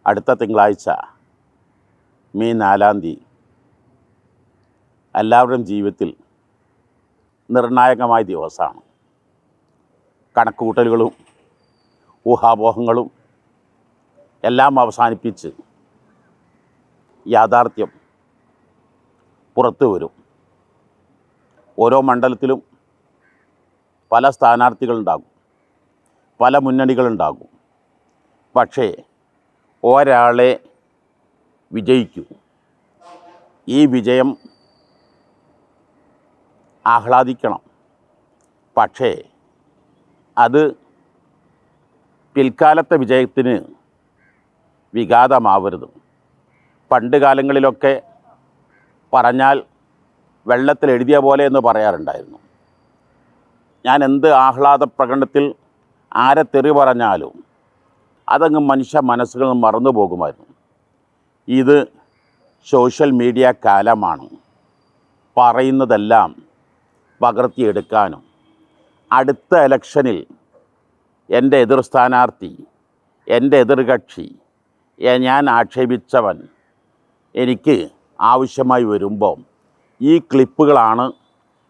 അടുത്ത തിങ്കളാഴ്ച മെയ് 4-ാം തീയതി എല്ലാവരുടെയും ജീവിതത്തിൽ നിർണായകമായ ദിവസമാണ്. കണക്കുകൂട്ടലുകളും ഊഹാപോഹങ്ങളും എല്ലാം അവസാനിപ്പിച്ച് യാഥാർത്ഥ്യം പുറത്തു വരും. ഓരോ മണ്ഡലത്തിലും പല സ്ഥാനാർത്ഥികളുണ്ടാകും, പല മുന്നണികളുണ്ടാകും. പക്ഷേ ഒരാളെ വിജയിക്കൂ. ഈ വിജയം ആഹ്ലാദിക്കണം. പക്ഷേ അത് പിൽക്കാലത്തെ വിജയത്തിന് വിഘാതമാവരുത്. പണ്ട് കാലങ്ങളിലൊക്കെ പറഞ്ഞാൽ വെള്ളത്തിൽ എഴുതിയ പോലെ എന്ന് പറയാറുണ്ടായിരുന്നു. ഞാൻ എന്ത് ആഹ്ലാദ പ്രകടനത്തിൽ ആരെ തെറി പറഞ്ഞാലും അതങ്ങ് മനുഷ്യ മനസ്സുകൾ മറന്നു പോകുമായിരുന്നു. ഇത് സോഷ്യൽ മീഡിയ കാലമാണ്. പറയുന്നതെല്ലാം പകർത്തിയെടുക്കാനും അടുത്ത ഇലക്ഷനിൽ എൻ്റെ എതിർ സ്ഥാനാർത്ഥി, എൻ്റെ എതിർകക്ഷി, ഞാൻ ആക്ഷേപിച്ചവൻ എനിക്ക് ആവശ്യമായി വരുമ്പോൾ ഈ ക്ലിപ്പുകളാണ്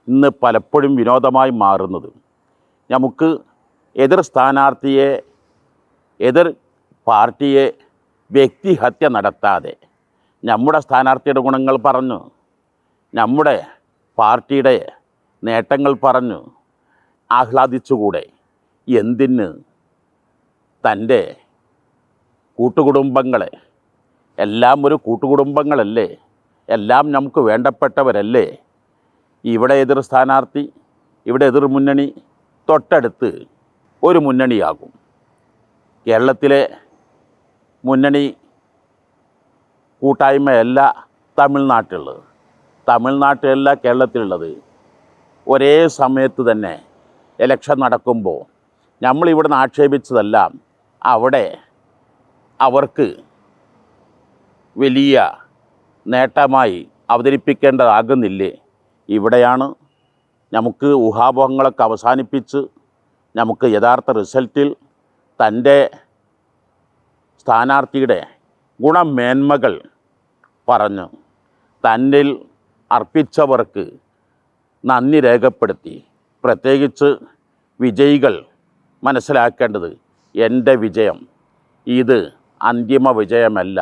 ഇന്ന് പലപ്പോഴും വിനോദമായി മാറുന്നത്. നമുക്ക് എതിർ സ്ഥാനാർത്ഥിയെ, എതിർ പാർട്ടിയെ വ്യക്തിഹത്യ നടത്താതെ നമ്മുടെ സ്ഥാനാർത്ഥിയുടെ ഗുണങ്ങൾ പറഞ്ഞു, നമ്മുടെ പാർട്ടിയുടെ നേട്ടങ്ങൾ പറഞ്ഞു ആഹ്ലാദിച്ചുകൂടെ? എന്തിന് തൻ്റെ കൂട്ടുകുടുംബങ്ങളെ, എല്ലാം ഒരു കൂട്ടുകുടുംബങ്ങളല്ലേ, എല്ലാം നമുക്ക് വേണ്ടപ്പെട്ടവരല്ലേ? ഇവിടെ എതിർ സ്ഥാനാർത്ഥി, ഇവിടെ എതിർ മുന്നണി, തൊട്ടടുത്ത് ഒരു മുന്നണിയാകും. കേരളത്തിലെ മുന്നണി കൂട്ടായ്മയല്ല തമിഴ്നാട്ടിലുള്ളത്, തമിഴ്നാട്ടിലല്ല കേരളത്തിലുള്ളത്. ഒരേ സമയത്ത് തന്നെ ഇലക്ഷൻ നടക്കുമ്പോൾ നമ്മളിവിടെ നിന്ന് ആക്ഷേപിച്ചതെല്ലാം അവിടെ അവർക്ക് വലിയ നേട്ടമായി അവതരിപ്പിക്കേണ്ടതാകുന്നില്ലേ? ഇവിടെയാണ് നമുക്ക് ഊഹാപോഹങ്ങളൊക്കെ അവസാനിപ്പിച്ച് നമുക്ക് യഥാർത്ഥ റിസൾട്ടിൽ തൻ്റെ സ്ഥാനാർത്ഥിയുടെ ഗുണമേന്മകൾ പറഞ്ഞ് തന്നിൽ അർപ്പിച്ചവർക്ക് നന്ദി രേഖപ്പെടുത്തി. പ്രത്യേകിച്ച് വിജയികൾ മനസ്സിലാക്കേണ്ടത്, എൻ്റെ വിജയം ഇത് അന്തിമ വിജയമല്ല.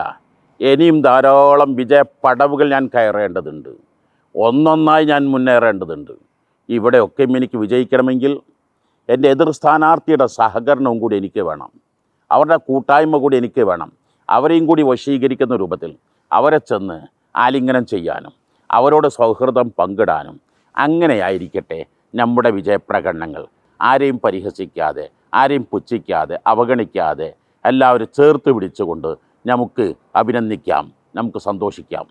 ഇനിയും ധാരാളം വിജയപ്പടവുകൾ ഞാൻ കയറേണ്ടതുണ്ട്. ഒന്നൊന്നായി ഞാൻ മുന്നേറേണ്ടതുണ്ട്. ഇവിടെയൊക്കെയും എനിക്ക് വിജയിക്കണമെങ്കിൽ എൻ്റെ എതിർ സ്ഥാനാർത്ഥിയുടെ സഹകരണവും കൂടി എനിക്ക് വേണം, അവരുടെ കൂട്ടായ്മ കൂടി എനിക്ക് വേണം. അവരെയും കൂടി വശീകരിക്കുന്ന രൂപത്തിൽ അവരെ ചെന്ന് ആലിംഗനം ചെയ്യാനും അവരോട് സൗഹൃദം പങ്കിടാനും അങ്ങനെയായിരിക്കട്ടെ നമ്മുടെ വിജയപ്രകടനങ്ങൾ. ആരെയും പരിഹസിക്കാതെ, ആരെയും പുച്ഛിക്കാതെ, അവഗണിക്കാതെ എല്ലാവരും ചേർത്ത് പിടിച്ചുകൊണ്ട് നമുക്ക് അഭിനന്ദിക്കാം, നമുക്ക് സന്തോഷിക്കാം.